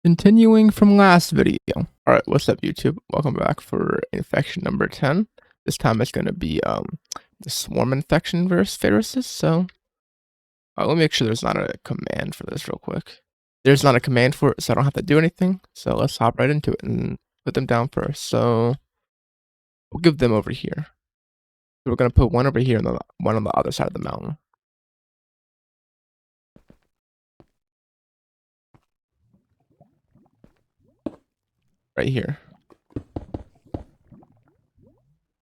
Continuing from last video. Alright, what's up YouTube? Welcome back for infection number 10. This time it's gonna be the swarm infection versus Phayriosis, so let me make sure there's not a command for this real quick. There's not a command for it, so I don't have to do anything. So let's hop right into it and put them down first. So we'll give them over here. So we're gonna put one over here and one on the other side of the mountain. Right here.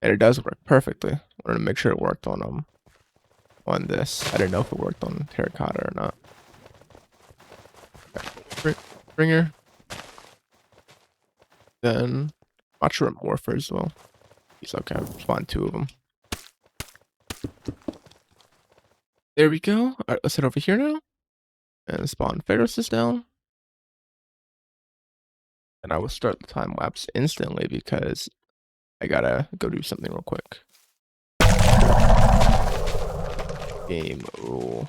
And it does work perfectly. We're gonna make sure it worked on this. I didn't know if it worked on terracotta or not. Okay. Bringer. Then not sure Morpher as well. He's okay. Spawn two of them. There we go. Alright, let's head over here now. And spawn Phayriosis down. And I will start the time lapse instantly because I gotta go do something real quick. Game rule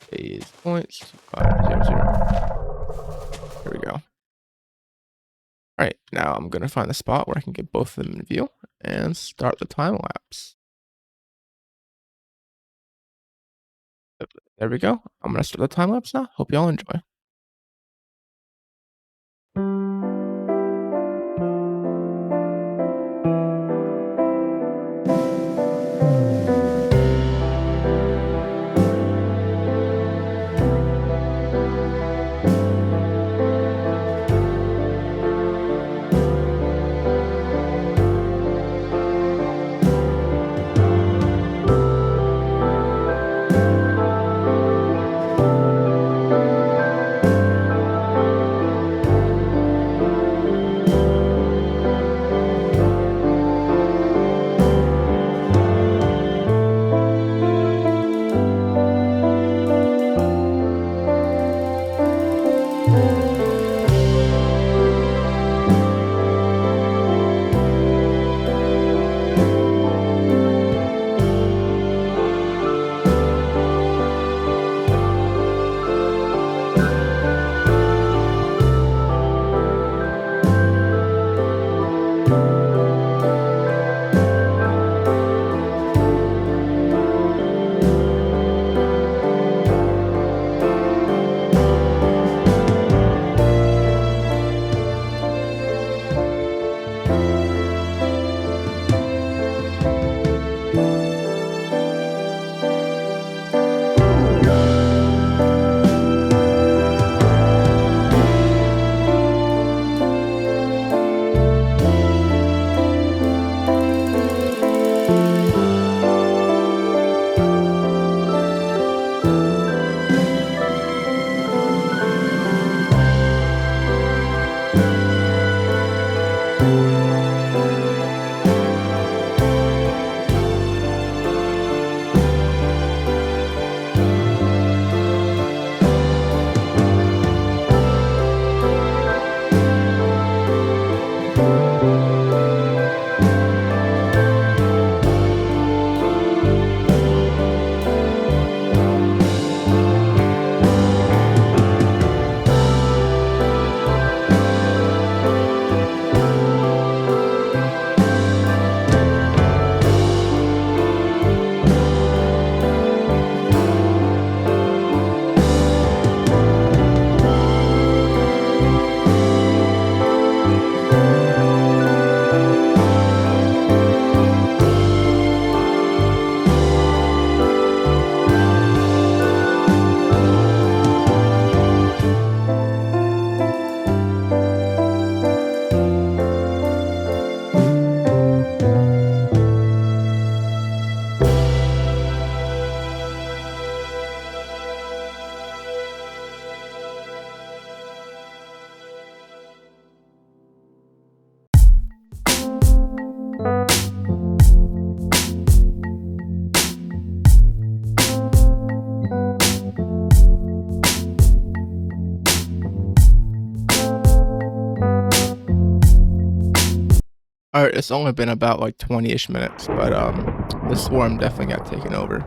phase points 2500. Here we go. Alright, now I'm gonna find a spot where I can get both of them in view and start the time lapse. There we go. I'm gonna start the time lapse now. Hope y'all enjoy. Alright, it's only been about like 20-ish minutes, but the swarm definitely got taken over.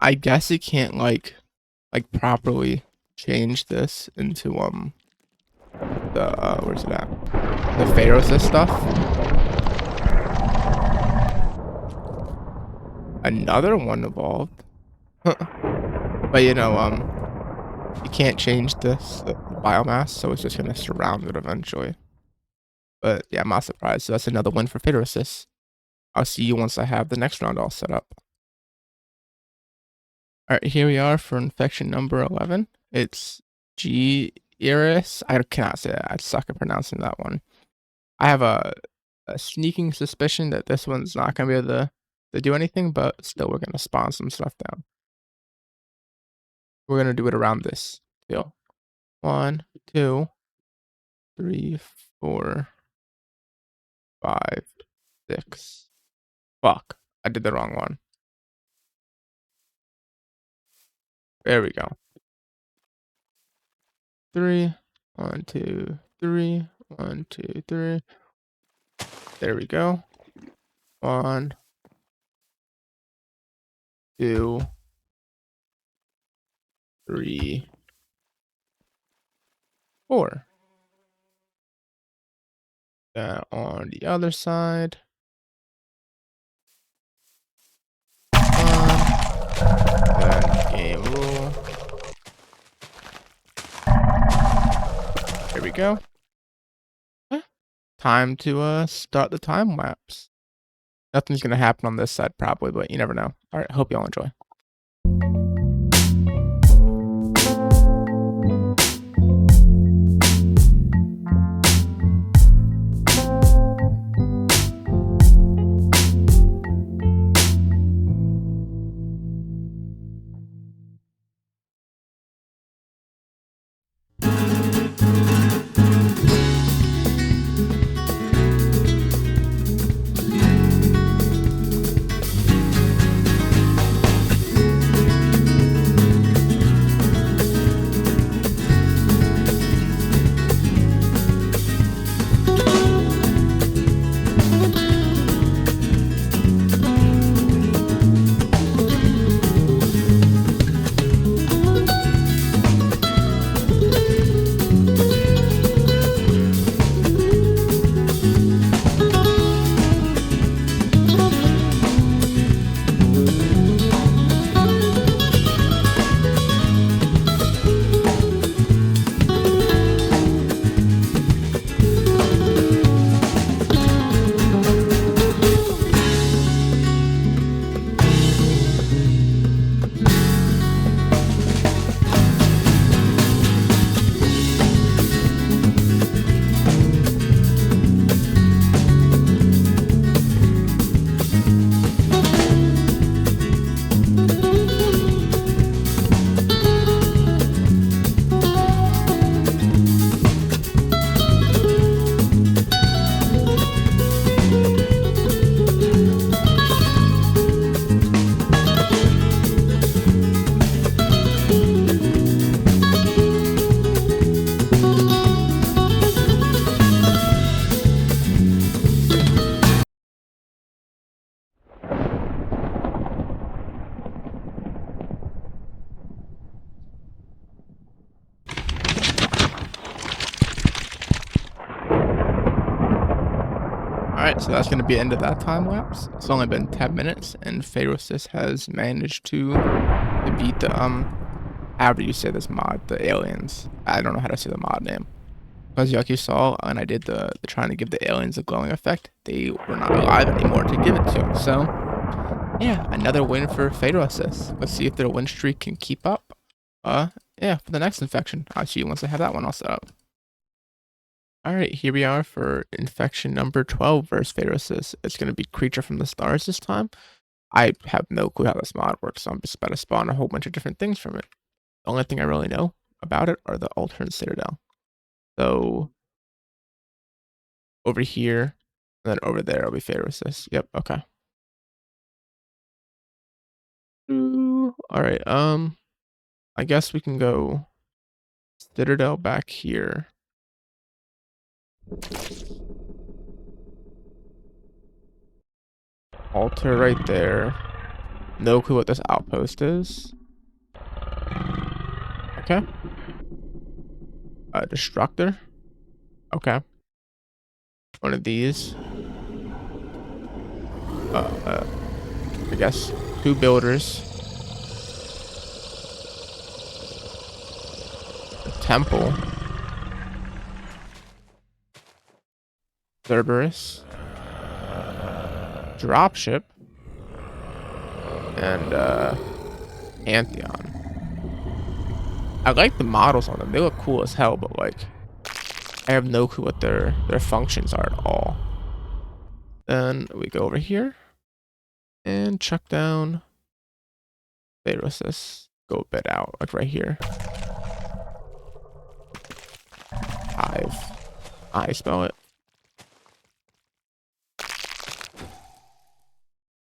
I guess it can't like properly change this into the where's it at? The Phayriosis stuff. Another one evolved. But you know, you can't change the biomass, so it's just gonna surround it eventually. But yeah, I'm not surprised. So that's another win for Phayriosis. I'll see you once I have the next round all set up. Alright, here we are for infection number 11. It's Gigeresque. I cannot say that. I suck at pronouncing that one. I have a sneaking suspicion that this one's not going to be able to do anything, but still we're going to spawn some stuff down. We're going to do it around this deal. 1, 2, 3, 4, 5, 6. Fuck. I did the wrong one. There we go. 3. 1, 2, 3. 1, 2, 3. There we go. 1, 2, 3, 4. On the other side. 1. Then game rule. There we go. Time to start the time lapse. Nothing's gonna happen on this side probably, but you never know. Alright, hope y'all enjoy. Alright, so that's going to be the end of that time lapse. It's only been 10 minutes, and Phayriosis has managed to beat the, however you say this mod, the aliens. I don't know how to say the mod name. Because like you saw, when I did the trying to give the aliens a glowing effect, they were not alive anymore to give it to. So, yeah, another win for Phayriosis. Let's see if their win streak can keep up. Yeah, for the next infection. I'll see you once I have that one all set up. Alright, here we are for infection number 12 versus Phayriosis. It's going to be Creature from the Stars this time. I have no clue how this mod works, so I'm just about to spawn a whole bunch of different things from it. The only thing I really know about it are the alternate citadel. So, over here, and then over there will be Phayriosis. Yep, okay. Alright, I guess we can go citadel back here. Altar right there. No clue what this outpost is. Okay. A destructor. Okay. One of these. I guess 2 builders. A temple. Cerberus. Dropship. And Pantheon. I like the models on them. They look cool as hell, but like I have no clue what their functions are at all. Then we go over here and chuck down Phayriosis. Go a bit out, like right here. Hive. I spell it.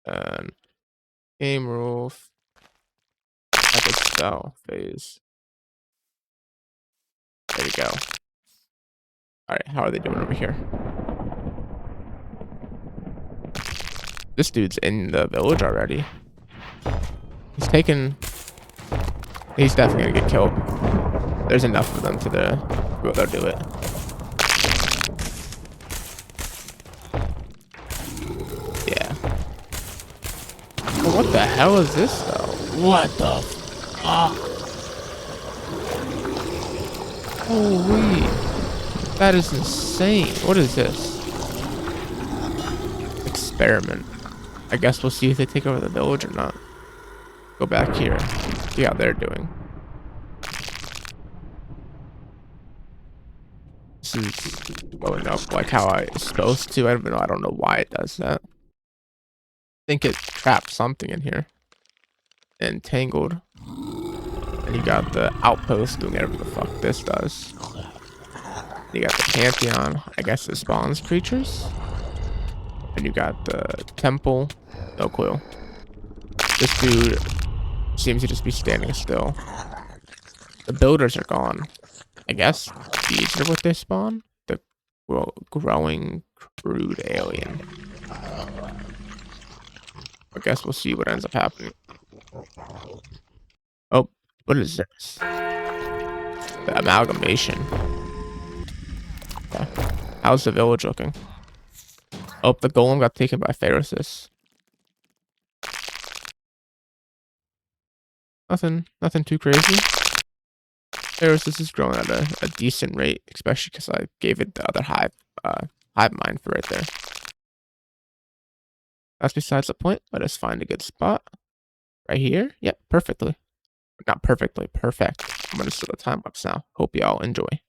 And game roof. I could spell phase. There we go. Alright, how are they doing over here? This dude's in the village already. He's taken. He's definitely gonna get killed. There's enough of them to go there do it. Yeah. But what the hell is this though? What the fuck? Holy. That is insane. What is this? Experiment. I guess we'll see if they take over the village or not. Go back here. See how they're doing. This is blowing up like how it's supposed to. I don't know why it does that. I think it trapped something in here. Entangled. And you got the outpost doing whatever the fuck this does. You got the Pantheon, I guess it spawns creatures. And you got the temple. No clue. This dude seems to just be standing still. The builders are gone. I guess these are what they spawn. The growing crude alien. I guess we'll see what ends up happening. Oh, what is this? The amalgamation. Okay. How's the village looking? Oh, the golem got taken by Phayriosis. Nothing too crazy. Phayriosis is growing at a decent rate, especially because I gave it the other hive mind for right there. That's besides the point. Let us find a good spot. Right here. Yep, perfectly. Not perfectly, perfect. I'm gonna start the time lapse now. Hope y'all enjoy.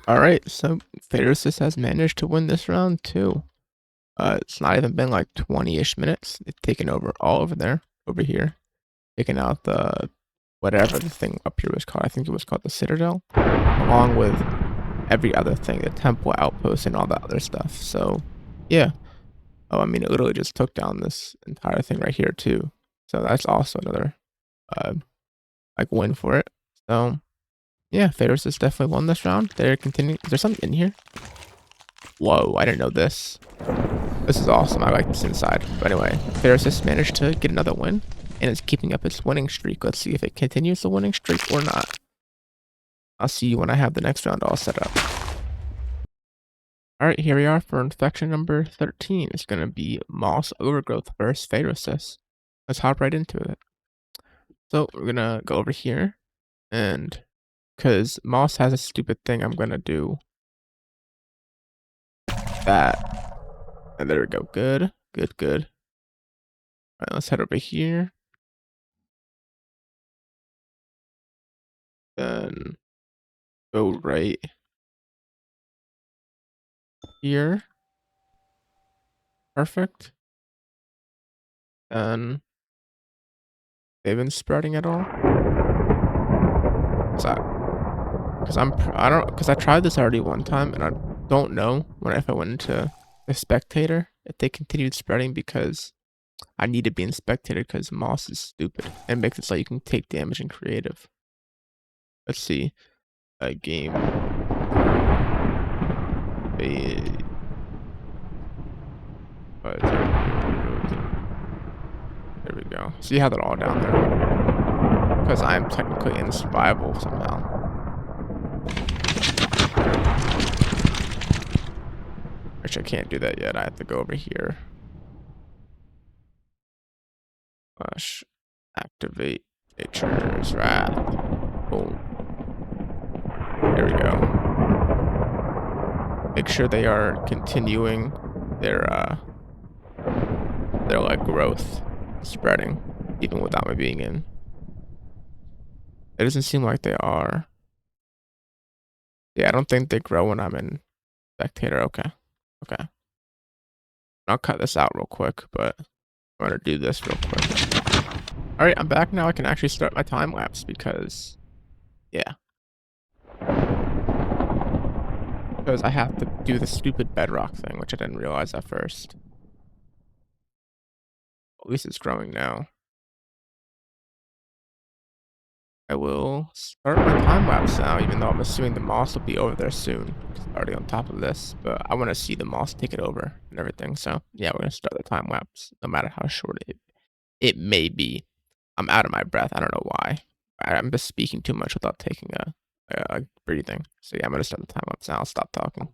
Alright, so Phayriosis has managed to win this round too. It's not even been like 20-ish minutes. They've taken over all over here. Taking out the whatever the thing up here was called. I think it was called the Citadel, along with every other thing, the temple outpost and all that other stuff. So yeah. Oh, I mean, it literally just took down this entire thing right here too. So that's also another like win for it. So yeah, Phayriosis definitely won this round. They're continuing. Is there something in here? Whoa, I didn't know this. This is awesome. I like this inside. But anyway, Phayriosis managed to get another win, and it's keeping up its winning streak. Let's see if it continues the winning streak or not. I'll see you when I have the next round all set up. Alright, here we are for infection number 13. It's going to be Moss Overgrowth versus Phayriosis. Let's hop right into it. So we're going to go over here, and because Moss has a stupid thing, I'm going to do that. And there we go. Good, good, good. Alright, let's head over here. Then go right here. Perfect. Then they've been spreading at all. Because I tried this already one time, and I don't know if I went into the spectator if they continued spreading, because I need to be in spectator because Moss is stupid and makes it so you can take damage in creative. Let's see. A game. There we go. See how they're all down there? Because I'm technically in survival somehow. Which I can't do that yet. I have to go over here. Activate Nature's Wrath. Boom. There we go. Make sure they are continuing their like growth, spreading, even without me being in. It doesn't seem like they are. Yeah, I don't think they grow when I'm in spectator. Okay. Okay. I'll cut this out real quick, but I'm gonna do this real quick. Alright, I'm back now. I can actually start my time lapse because, yeah. Because I have to do the stupid bedrock thing, which I didn't realize at first. At least it's growing now. I will start my time lapse now, even though I'm assuming the moss will be over there soon. It's already on top of this, but I want to see the moss take it over and everything. So yeah, we're gonna start the time lapse, no matter how short it may be. I'm out of my breath. I don't know why. I'm just speaking too much without taking a breathing. So yeah, I'm gonna start the time lapse now. I'll stop talking.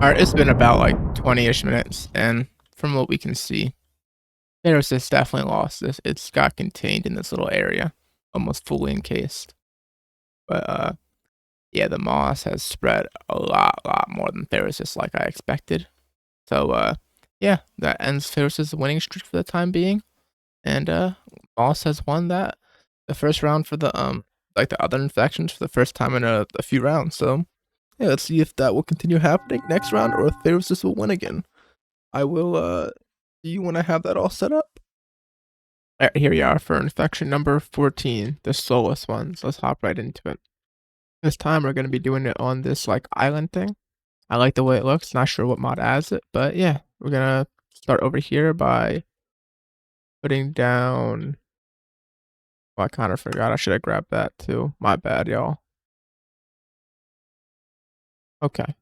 Alright, it's been about like 20-ish minutes, and from what we can see, Phayriosis definitely lost this. It's got contained in this little area, almost fully encased. But yeah, the moss has spread a lot more than Phayriosis like I expected. So yeah, that ends Phayriosis' winning streak for the time being. And moss has won that the first round for the like the other infections for the first time in a few rounds. So yeah, let's see if that will continue happening next round or if Phayriosis will win again. I will see you when I have that all set up. Alright, here we are for infection number 14, the Soulless Ones. Let's hop right into it. This time we're gonna be doing it on this like island thing. I like the way it looks, not sure what mod adds it, but yeah, we're gonna start over here by putting down. Oh, I kind of forgot. I should have grabbed that too. My bad, y'all. Okay.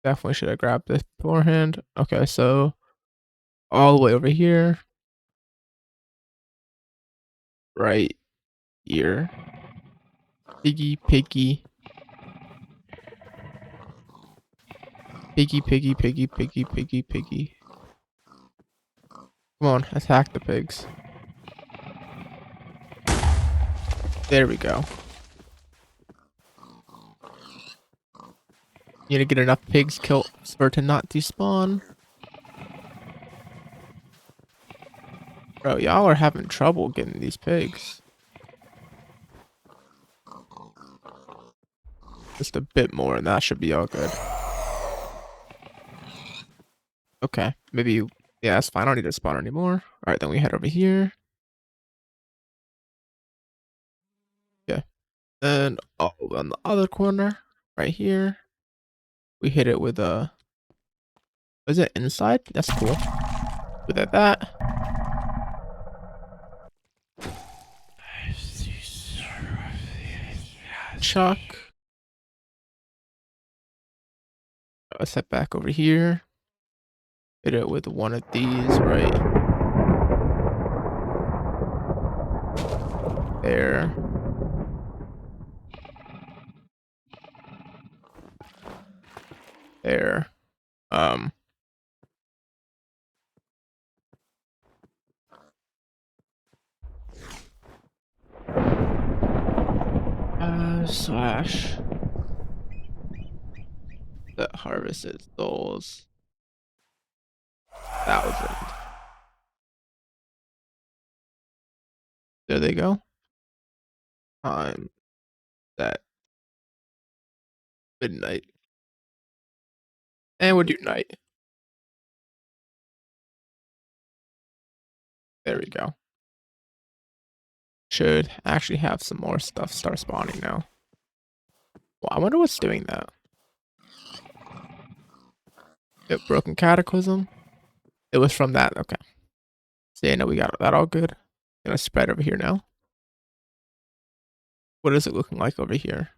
Definitely should have grabbed this beforehand. Okay, so all the way over here. Right here. Piggy, piggy. Piggy, piggy, piggy, piggy, piggy, piggy. Come on, attack the pigs. There we go. Need to get enough pigs killed for it to not despawn. Bro, y'all are having trouble getting these pigs. Just a bit more and that should be all good. Okay, maybe, yeah, that's fine. I don't need to spawn anymore. Alright, then we head over here. Yeah. And oh, on the other corner, right here, we hit it with a, is it inside? That's cool. With that. Chuck. Let's head back over here. Hit it with one of these right there. There. Slash that harvested souls 1,000. There they go. Time that midnight. And we'll do night. There we go. Should actually have some more stuff start spawning now. Well, I wonder what's doing that. Yep, broken cataclysm. It was from that. Okay. So yeah, no, we got that all good. Gonna spread over here now. What is it looking like over here?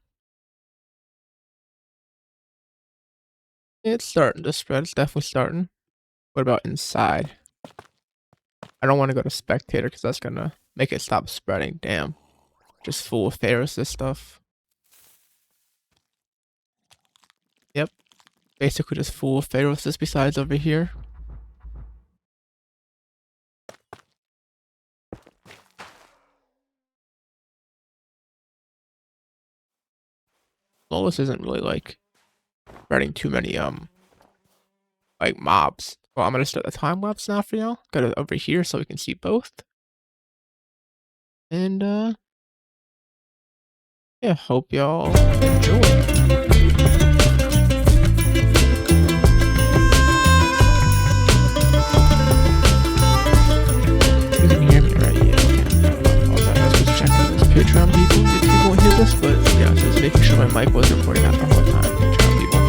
It's starting to spread. It's definitely starting. What about inside? I don't want to go to spectator because that's gonna make it stop spreading. Damn. Just full of Phayriosis stuff. Yep. Basically just full of Phayriosis besides over here. Soulless isn't really like spreading too many like mobs. Well, I'm gonna start the time lapse now for y'all. Go to over here so we can see both. And yeah, hope y'all enjoy. Patreon people, if you won't hear this, but yeah, just making sure my mic was recording out the whole time. Patreon people.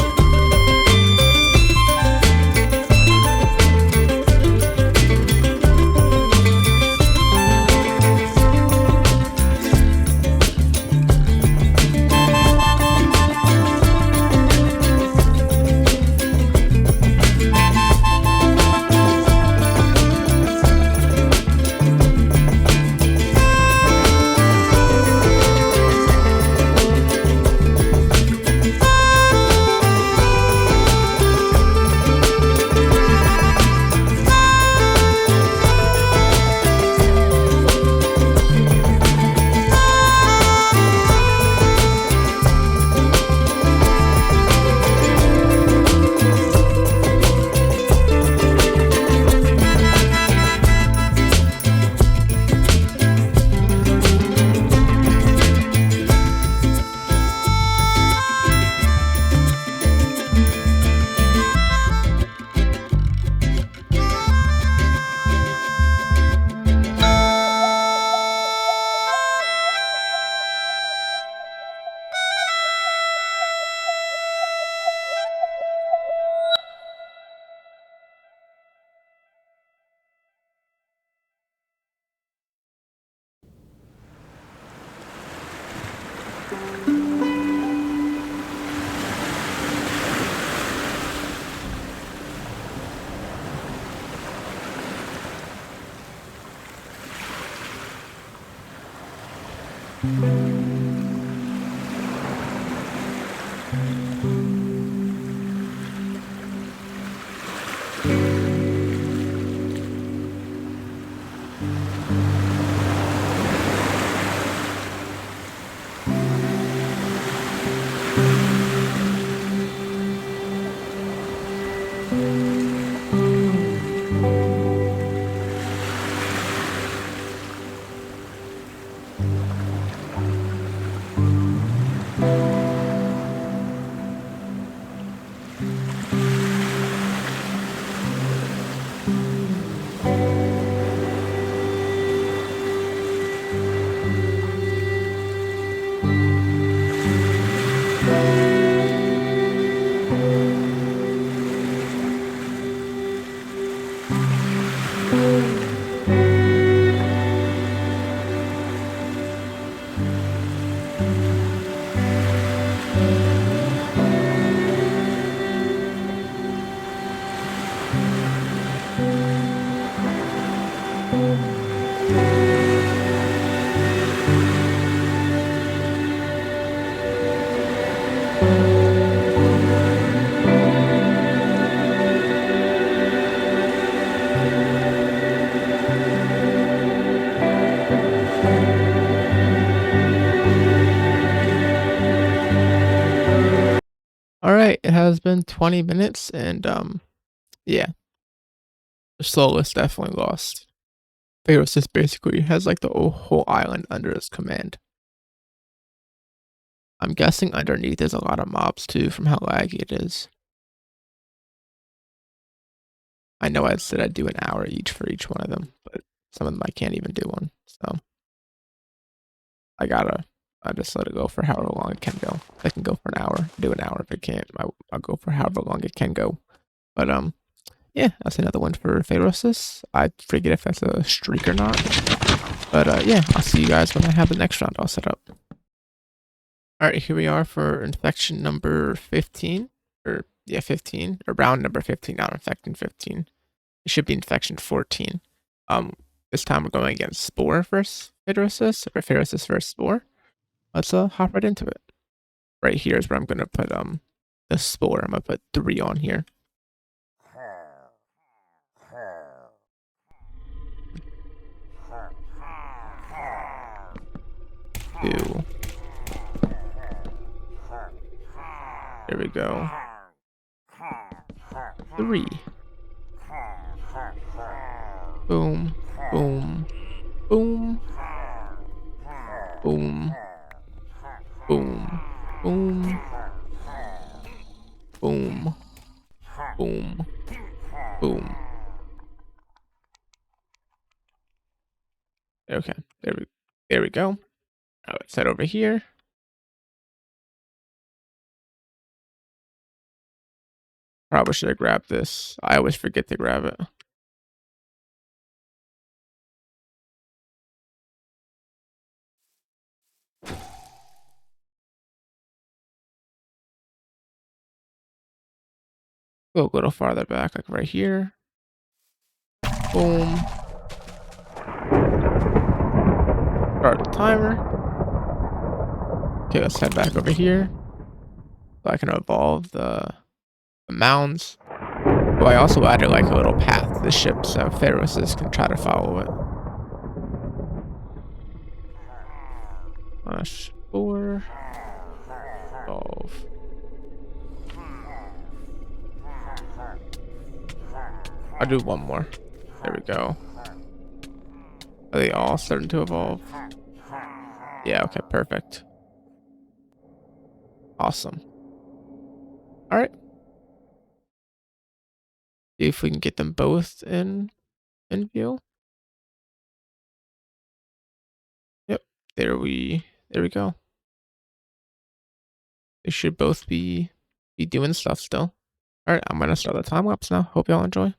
Alright, it has been 20 minutes and yeah, the Soulless definitely lost. Phayriosis basically has like the whole island under his command. I'm guessing underneath there's a lot of mobs too from how laggy it is. I know I said I'd do an hour each for each one of them, but some of them I can't even do one, so I just let it go for however long it can go. If it can go for an hour, do an hour. If it can't, I'll go for however long it can go. But yeah, that's another one for Phayriosis. I forget if that's a streak or not. But yeah, I'll see you guys when I have the next round all set up. Alright, here we are for infection number 15. Or yeah, 15. Or round number 15, not infection 15. It should be infection 14. This time we're going against Spore versus Phayriosis, or Phayriosis versus Spore. Let's hop right into it. Right here is where I'm gonna put the Spore. I'm gonna put 3 on here. 2. There we go. 3. Boom, boom, boom, boom, boom, boom, boom, boom, boom. Okay, there we go. Now let's head over here. Probably should have grabbed this. I always forget to grab it. Go a little farther back, like right here. Boom. Start the timer. Okay, let's head back over here. So I can evolve the mounds. Oh, I also added like a little path to the ship so Phayriosis can try to follow it. Spore. Evolve. I'll do one more. There we go. Are they all starting to evolve? Yeah, okay, perfect. Awesome. Alright. See if we can get them both in view. Yep, there we go. They should both be doing stuff still. Alright, I'm gonna start the time lapse now. Hope y'all enjoy.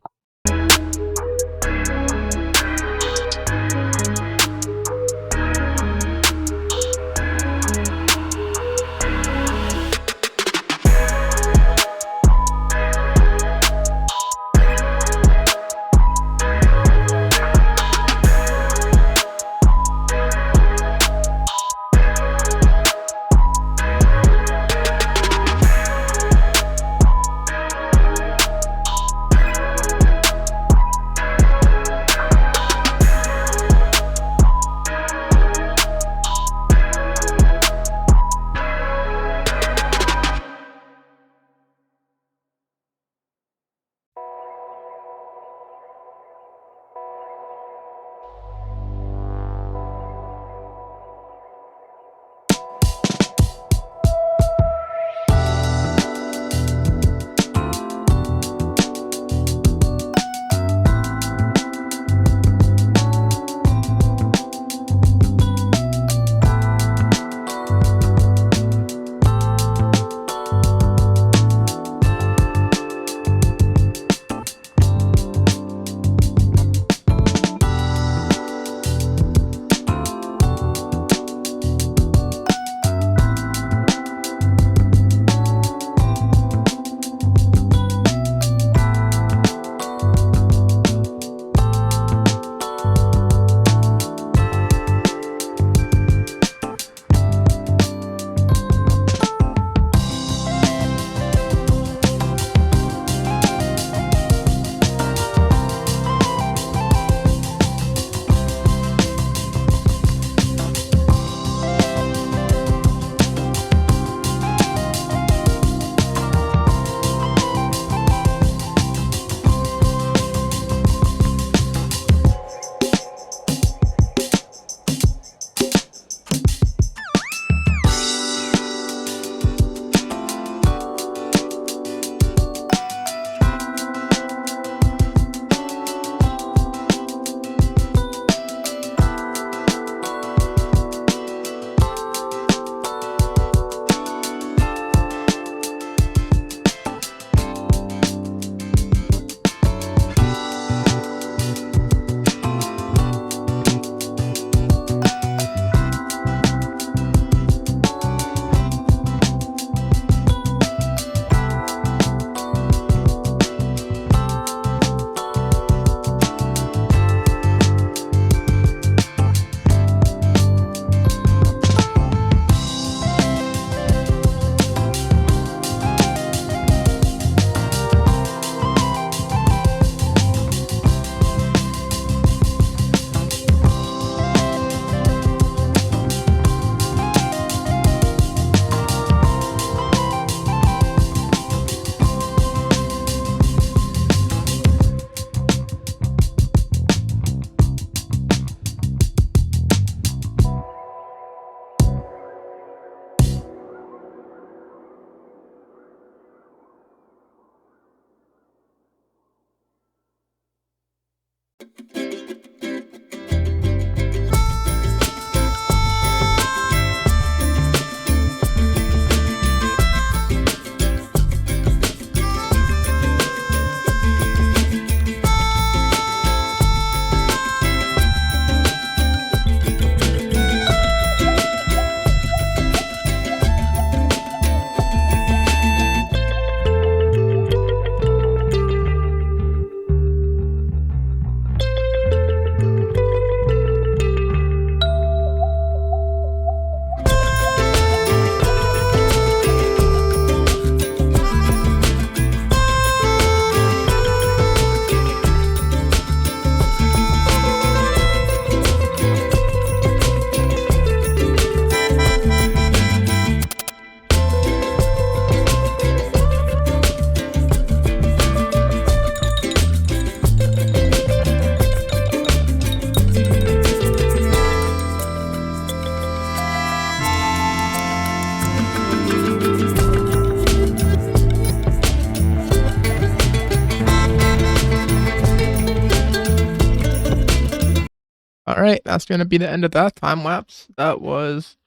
Alright, that's gonna be the end of that time lapse. That was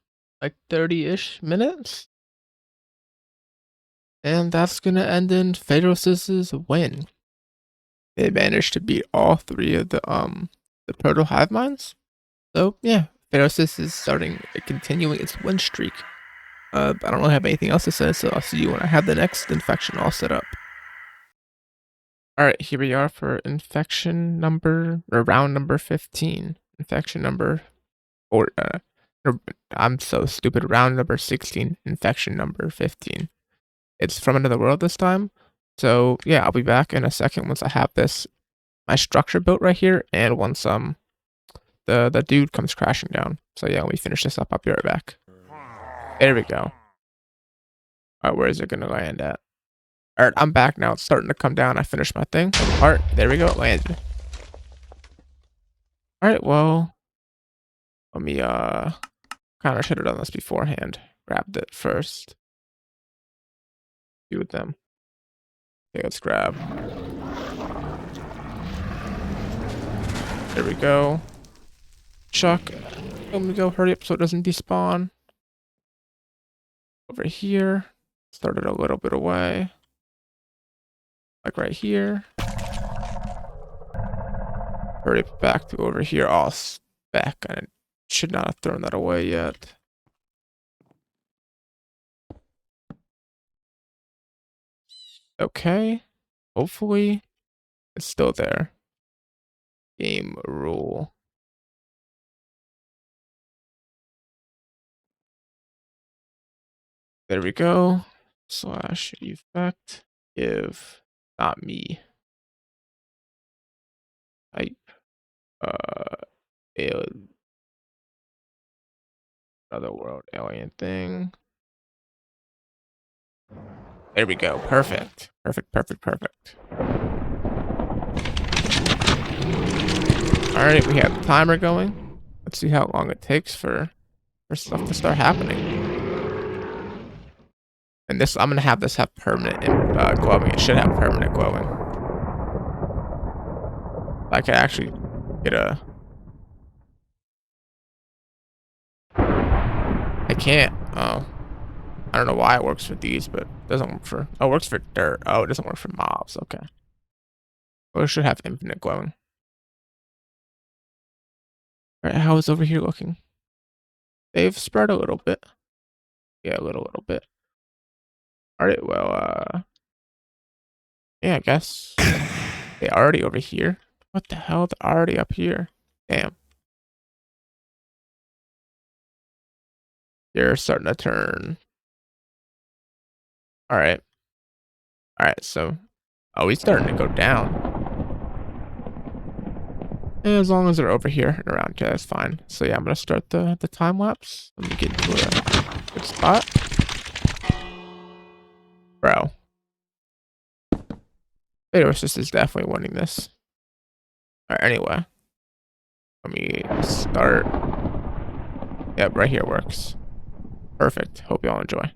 like 30-ish minutes. And that's gonna end in Phayrosis's win. They managed to beat all 3 of the proto hive minds. So yeah, Phayriosis is continuing its win streak. I don't really have anything else to say, so I'll see you when I have the next infection all set up. Alright, here we are for round number 15. Infection number, I'm so stupid, round number 16, infection number 15. It's from another world this time. So yeah, I'll be back in a second once I have my structure built right here, and once the dude comes crashing down. So yeah, when we finish this up, I'll be right back. There we go. Alright, where is it gonna land at? Alright, I'm back now. It's starting to come down. I finished my thing. Alright, there we go. It landed. Alright, well, let me kind of should have done this beforehand. Grabbed it first. Do with them. Okay, let's grab. There we go. Chuck. Let me go. Hurry up so it doesn't despawn. Over here. Started a little bit away. Like right here. Hurry up back to over here. Oh, back. I should not have thrown that away yet. Okay. Hopefully it's still there. Game rule. There we go. Slash effect. Give. Not me. Type. Alien. Another world alien thing. There we go. Perfect. Perfect, perfect, perfect. Alright, we have the timer going. Let's see how long it takes for stuff to start happening. And this, I'm gonna have this have permanent glowing. It should have permanent glowing. I can actually get a... I can't. Oh. I don't know why it works for these, but it doesn't work for... Oh, it works for dirt. Oh, it doesn't work for mobs. Okay. Well, it should have infinite glowing. Alright, how is over here looking? They've spread a little bit. Yeah, a little bit. Alright, well, yeah, I guess they're already over here. What the hell? They're already up here. Damn. They're starting to turn. Alright. Alright, so... Oh, he's starting to go down. Yeah, as long as they're over here and around here, that's fine. So yeah, I'm gonna start the time lapse. Let me get into a good spot. Bro. Phayriosis is definitely winning this. Alright, anyway. Let me start. Yep, right here works. Perfect. Hope y'all enjoy.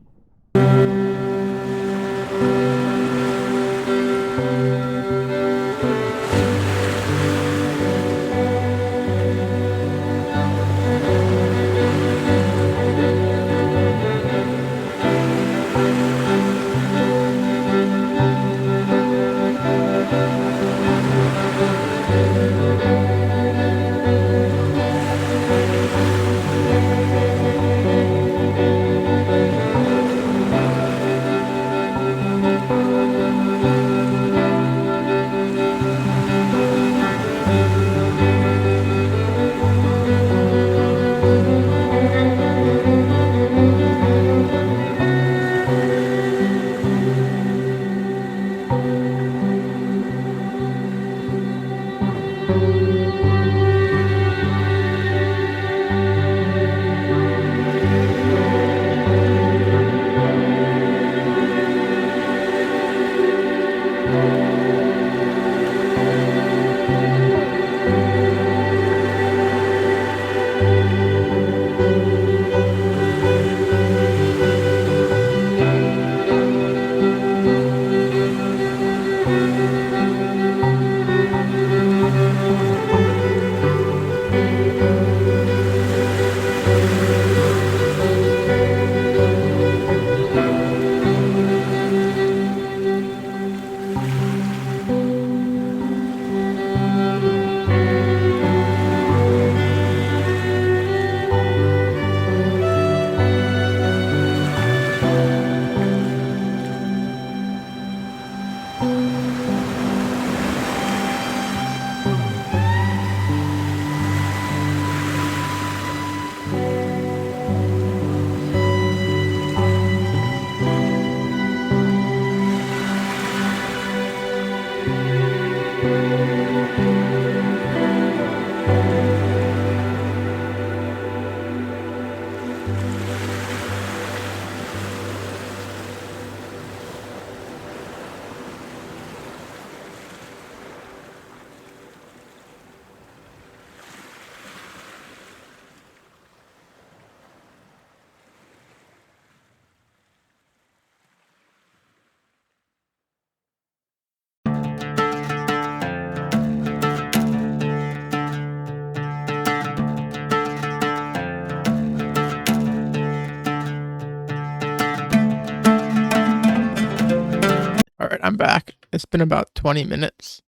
I'm back. It's been about 20 minutes.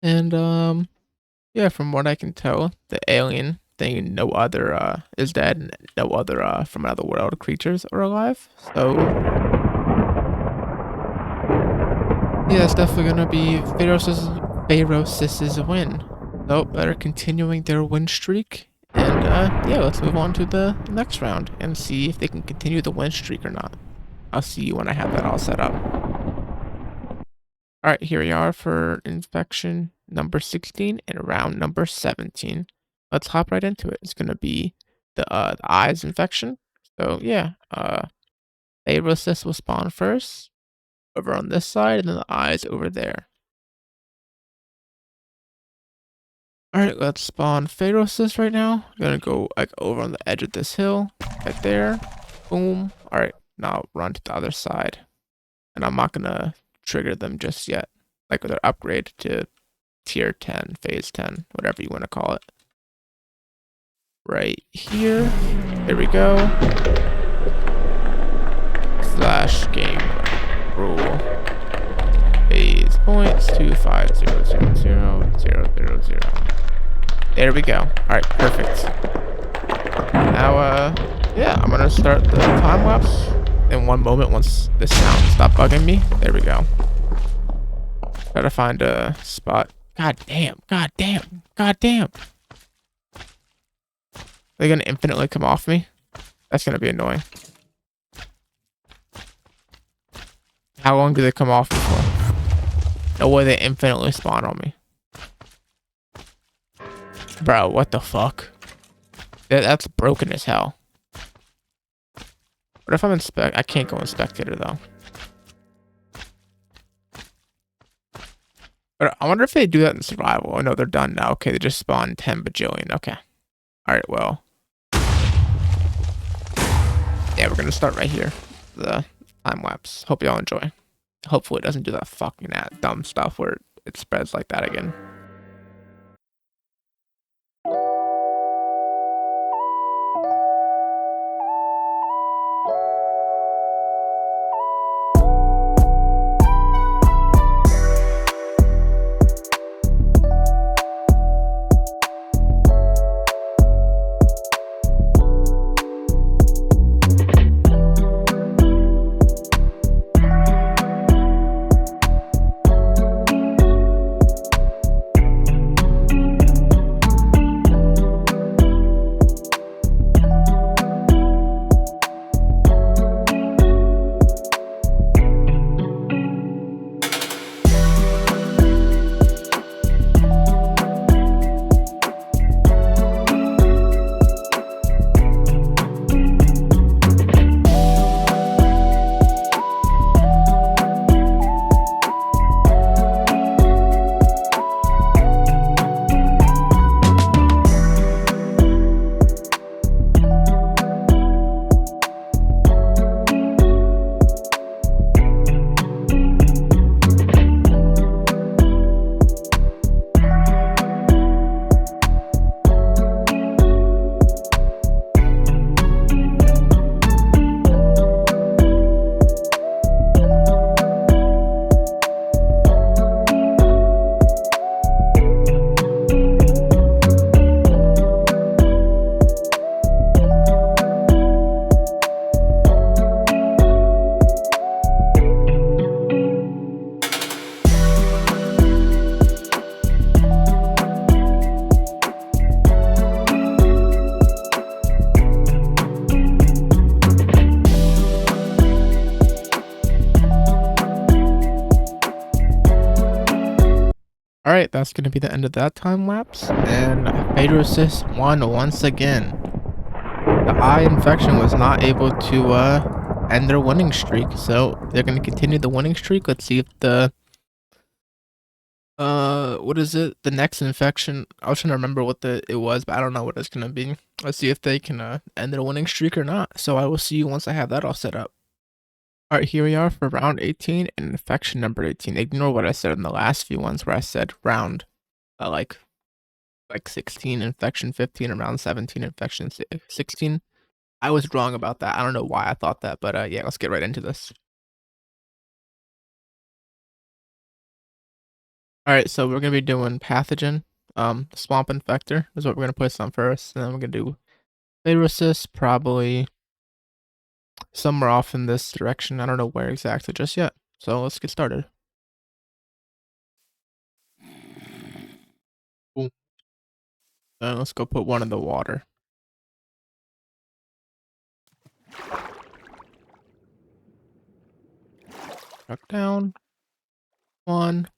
And yeah, from what I can tell, the alien thing no other is dead and no other from another world creatures are alive. So yeah, it's definitely gonna be Phayrosis's win. So they're continuing their win streak. And yeah, let's move on to the next round and see if they can continue the win streak or not. I'll see you when I have that all set up. Alright, here we are for infection number 16 and round number 17. Let's hop right into it. It's gonna be the eyes infection. So yeah, Phayriosis will spawn first over on this side, and then the eyes over there. Alright, let's spawn Phayriosis right now. I'm gonna go like over on the edge of this hill, right there. Boom. Alright, now run to the other side. And I'm not gonna trigger them just yet. Like their upgrade to tier 10, phase 10, whatever you want to call it. Right here. There we go. Slash game rule. Phase points 250000000. There we go. Alright, perfect. Now, yeah, I'm gonna start the time lapse in 1 moment once the sound stops bugging me. There we go. Try to find a spot. God damn, god damn, god damn. They're gonna infinitely come off me? That's gonna be annoying. How long do they come off me for? No way they infinitely spawn on me. Bro, what the fuck? That's broken as hell. What if I'm in I can't go in spectator though. But I wonder if they do that in survival. Oh no, they're done now. Okay, they just spawned 10 bajillion. Okay. Alright, well. Yeah, we're gonna start right here. The time lapse. Hope y'all enjoy. Hopefully it doesn't do that fucking dumb stuff where it spreads like that again. Alright, that's going to be the end of that time lapse, and Phayriosis won once again. The eye infection was not able to end their winning streak, so they're going to continue the winning streak. Let's see if the what is it? The next infection, I was trying to remember what it was, but I don't know what it's going to be. Let's see if they can end their winning streak or not. So I will see you once I have that all set up. Alright, here we are for round 18 and infection number 18. Ignore what I said in the last few ones where I said round like 16, infection 15, and round 17, infection 16. I was wrong about that. I don't know why I thought that, but yeah, let's get right into this. Alright, so we're gonna be doing Pathogen. The Swamp Infector is what we're gonna put on first, and then we're gonna do Phayriosis, probably somewhere off in this direction. I don't know where exactly just yet. So let's get started. Boom. Let's go put one in the water. Back down. 1,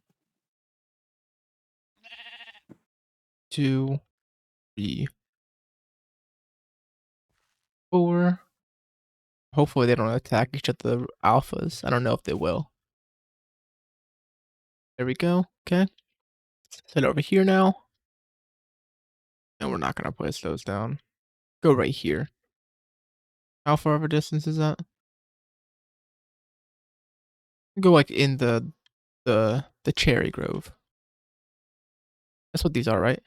2, 3, 4. Hopefully they don't attack each of the alphas. I don't know if they will. There we go. Okay. Let's head over here now. And we're not gonna place those down. Go right here. How far of a distance is that? Go like in the cherry grove. That's what these are, right?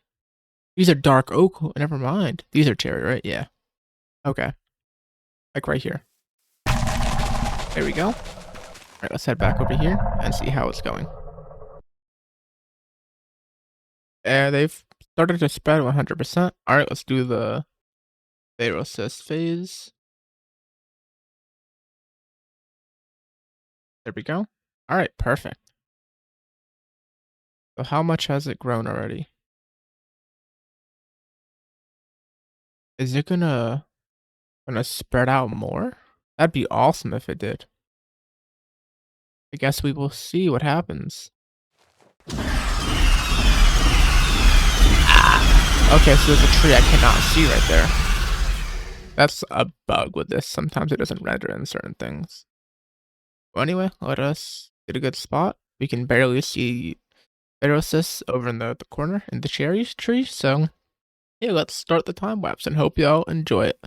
These are dark oak. Never mind. These are cherry, right? Yeah. Okay. Like right here. There we go. All right, let's head back over here and see how it's going. They've started to spread 100%. All right, let's do the Phayriosis phase. There we go. All right, perfect. So how much has it grown already? Is it gonna spread out more? That'd be awesome if it did. I guess we will see what happens. Okay, so there's a tree I cannot see right there. That's a bug with this. Sometimes it doesn't render in certain things. Well, anyway, let us get a good spot. We can barely see Phayriosis over in the corner in the cherry tree. So, yeah, let's start the time lapse and hope y'all enjoy it.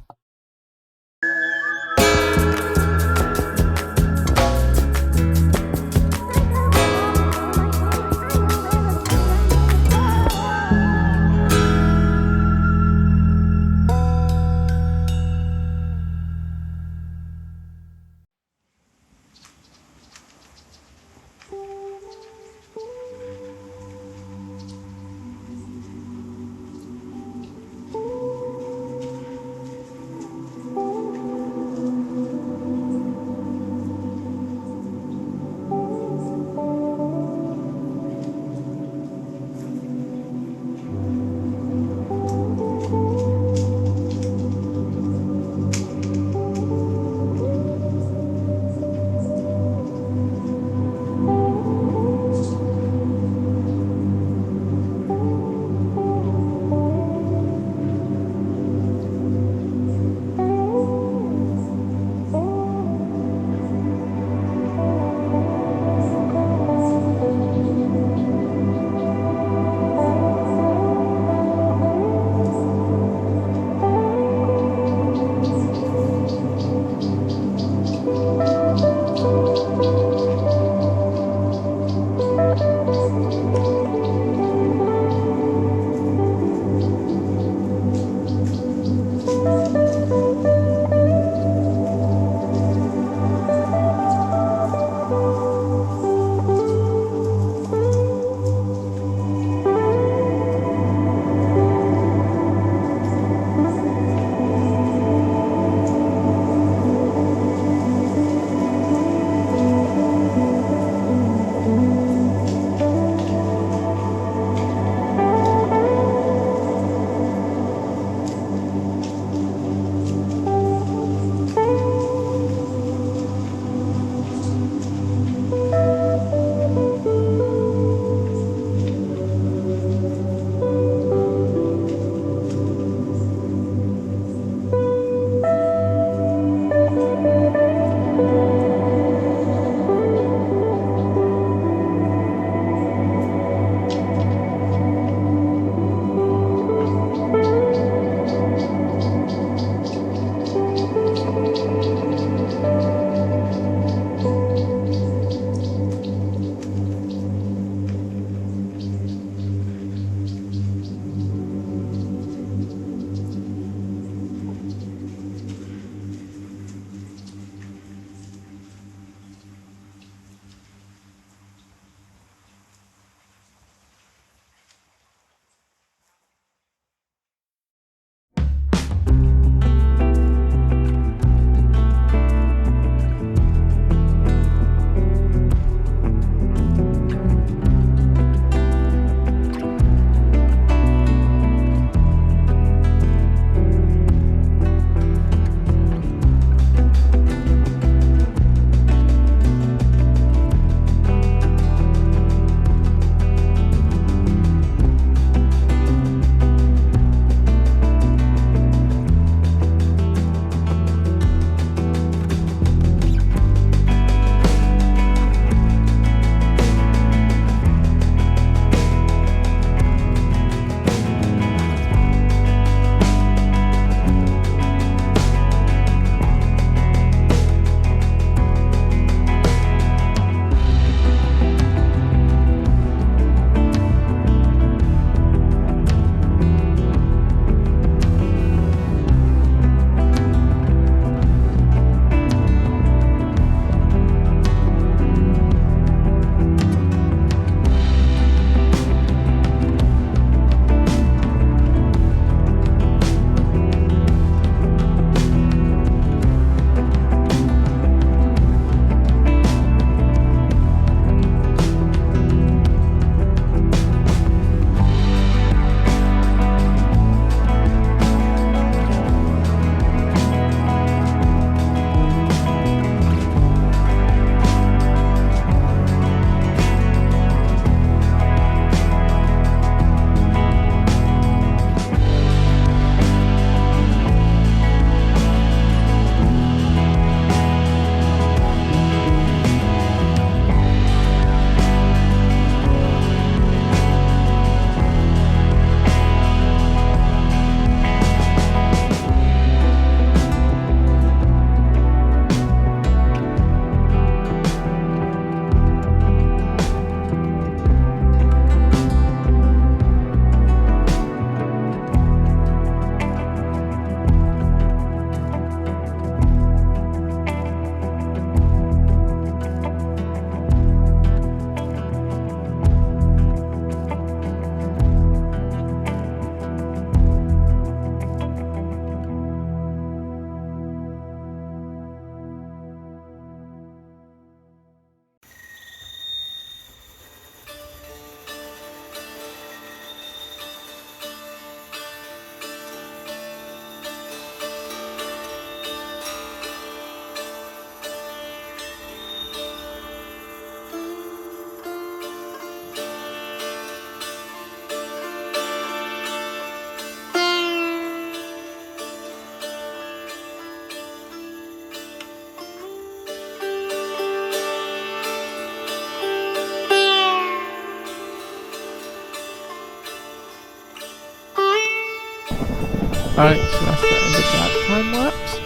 Alright, so that's the end of that time lapse.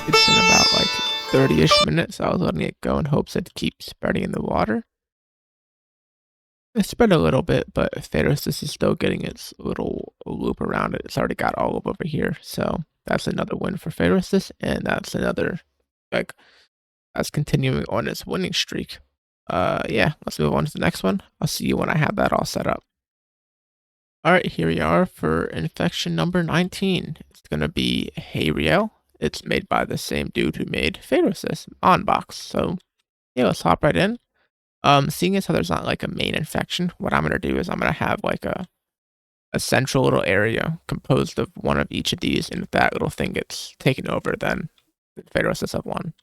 It's been about like 30-ish minutes. I was letting it go in hopes it'd keep spreading in the water. It spread a little bit, but Phayriosis is still getting its little loop around it. It's already got all over here, so that's another win for Phayriosis, and that's another, like, that's continuing on its winning streak. Yeah, let's move on to the next one. I'll see you when I have that all set up. Alright, here we are for infection number 19. It's gonna be Hayriel. It's made by the same dude who made Phayriosis on box. So yeah, let's hop right in. Seeing as how there's not like a main infection, what I'm gonna do is I'm gonna have like a central little area composed of one of each of these, and if that little thing gets taken over, then the Phayriosis have won.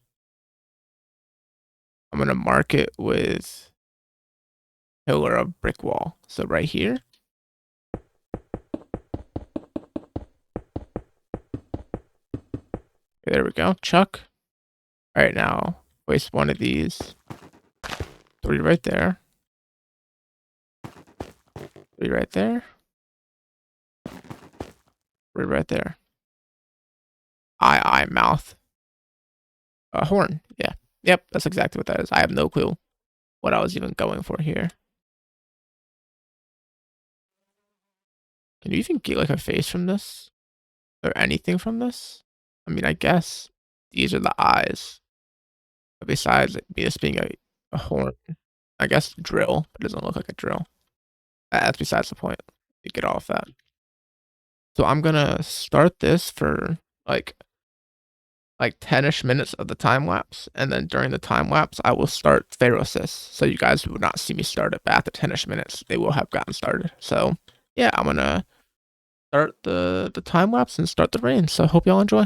I'm gonna mark it with pillar of brick wall. So right here. There we go. Chuck. All right, now place one of these. 3 right there. 3 right there. 3 right there. Eye, mouth. Horn. Yeah. Yep, that's exactly what that is. I have no clue what I was even going for here. Can you even get like a face from this? Or anything from this? I mean, I guess these are the eyes. But besides this being a horn, I guess drill, but it doesn't look like a drill. That's besides the point. You get off that. So I'm gonna start this for like 10-ish minutes of the time lapse, and then during the time lapse, I will start Phayriosis. So you guys will not see me start it, but after 10-ish minutes, they will have gotten started. So yeah, I'm gonna start the time lapse and start the rain. So I hope y'all enjoy.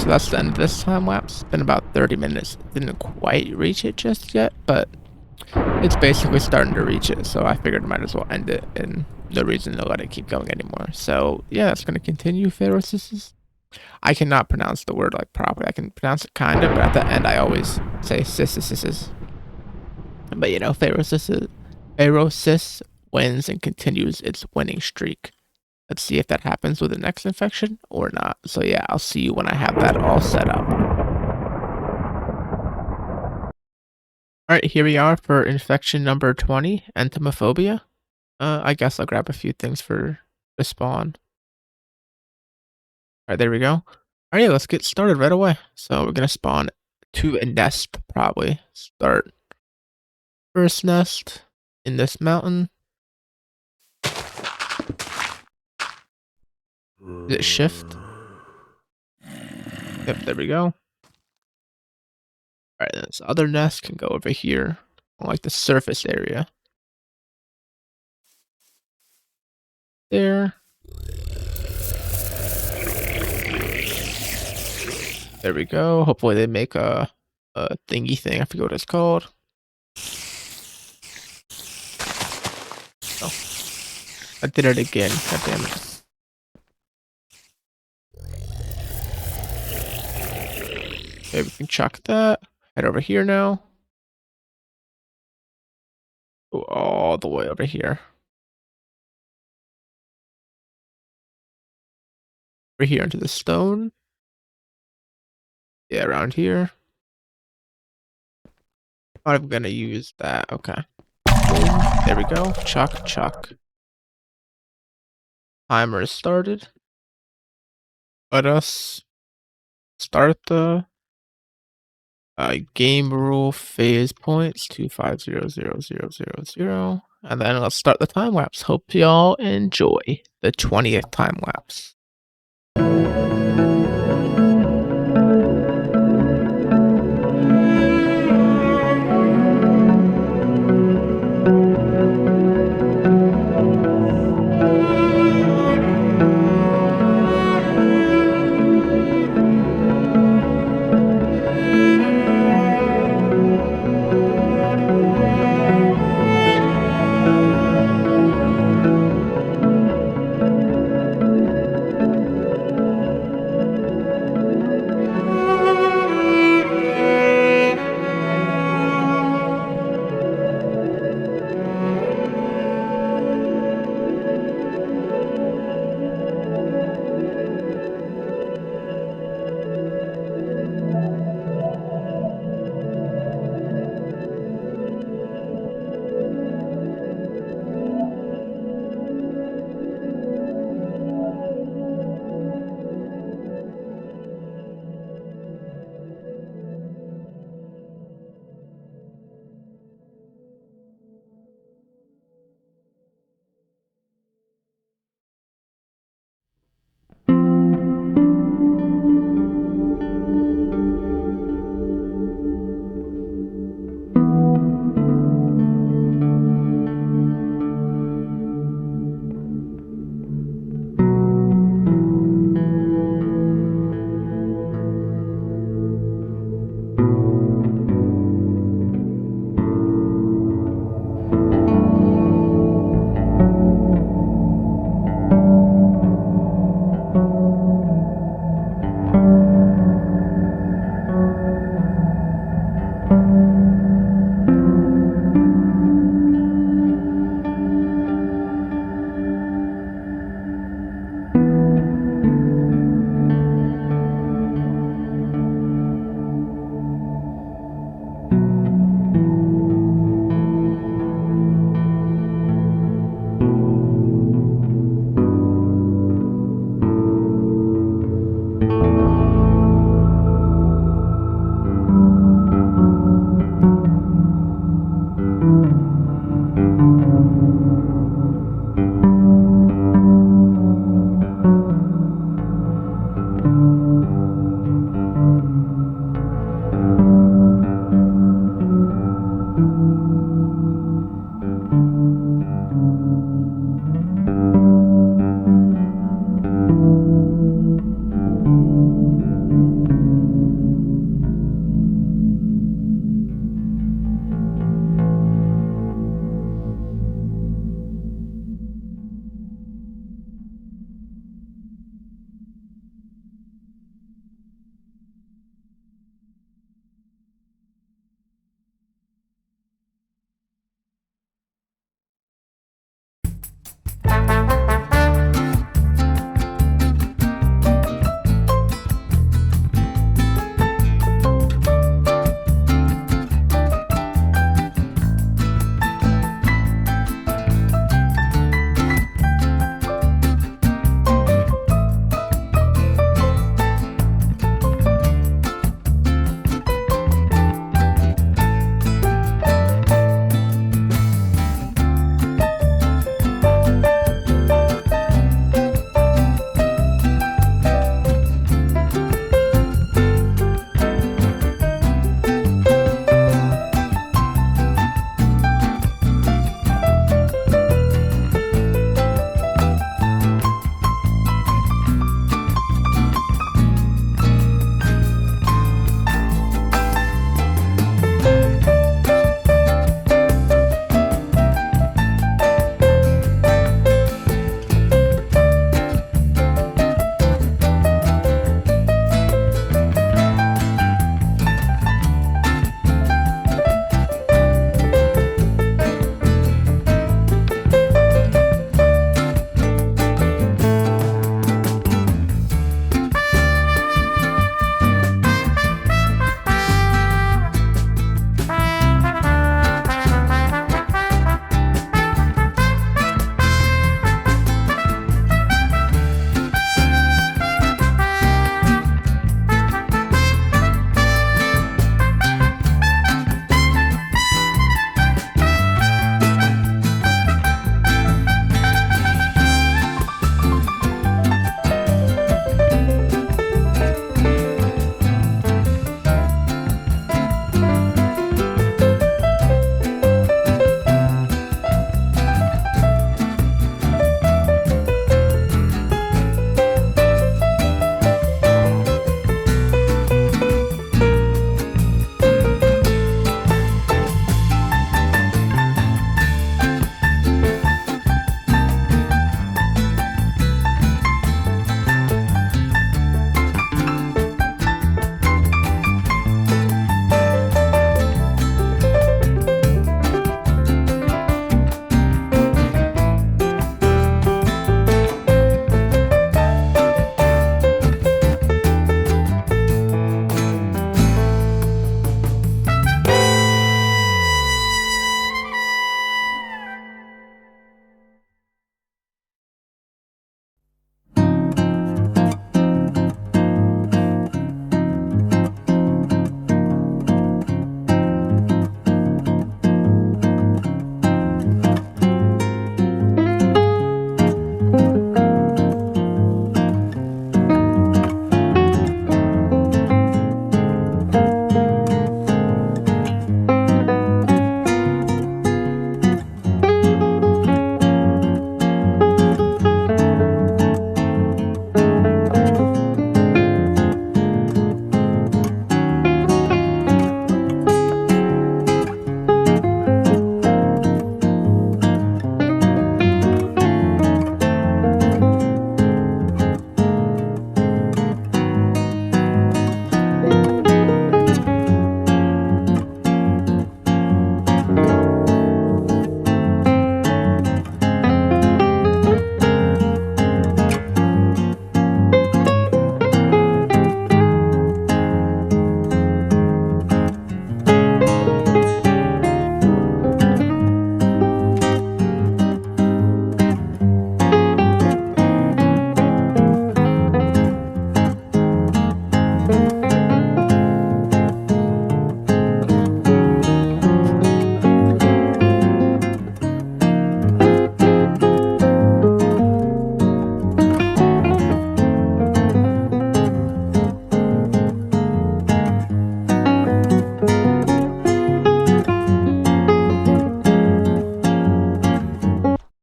so that's the end of this time lapse. It's been about 30 minutes. Didn't quite reach it just yet, but it's basically starting to reach it, so I figured I might as well end it, and no reason to let it keep going anymore. So yeah, it's going to continue. Phayriosis. I cannot pronounce the word like properly. I can pronounce it kind of, but at the end I always say sis. But you know, Phayriosis wins and continues its winning streak. Let's see if that happens with the next infection or not. So yeah, I'll see you when I have that all set up. Alright, here we are for infection number 20, Entomophobia. I guess I'll grab a few things for the spawn. Alright, there we go. Alright, let's get started right away. So we're gonna spawn to a nest, probably. Start first nest in this mountain. Is it shift? Yep, there we go. Alright, this other nest can go over here, on like the surface area. There. There we go. Hopefully they make a thingy thing. I forget what it's called. Oh. I did it again. God damn it. Okay, we can chuck that. Head over here now. Go all the way over here. Over here into the stone. Yeah, around here. I'm gonna use that. Okay. Boom. There we go. Chuck. Timer is started. Let us start the game rule phase points 2500000, and then let's start the time lapse. Hope y'all enjoy the 20th time lapse.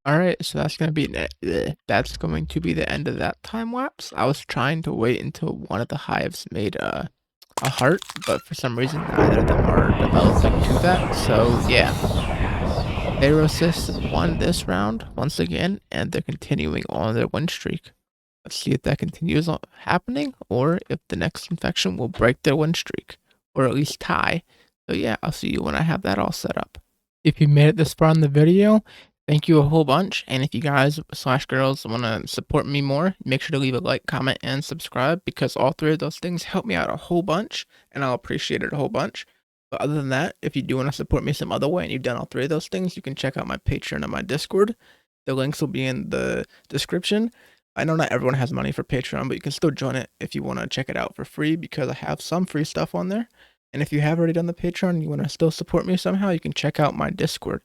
Alright, so that's gonna be the end of that time lapse. I was trying to wait until one of the hives made a heart, but for some reason neither of them are developing to that. So yeah, Phayriosis won this round once again, and they're continuing on their win streak. Let's see if that continues happening, or if the next infection will break their win streak, or at least tie. So yeah, I'll see you when I have that all set up. If you made it this far in the video, thank you a whole bunch. And if you guys / girls want to support me more, make sure to leave a like, comment, and subscribe, because all three of those things help me out a whole bunch, and I'll appreciate it a whole bunch. But other than that, if you do want to support me some other way and you've done all three of those things, you can check out my Patreon and my Discord. The links will be in the description. I know not everyone has money for Patreon, but you can still join it if you want to check it out for free, because I have some free stuff on there. And if you have already done the Patreon and you want to still support me somehow, you can check out my Discord.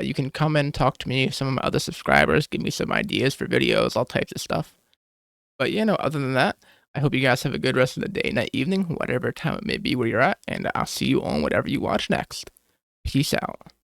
You can come in and talk to me, some of my other subscribers, give me some ideas for videos, all types of stuff. But yeah, no, other than that, I hope you guys have a good rest of the day, night, evening, whatever time it may be where you're at, and I'll see you on whatever you watch next. Peace out.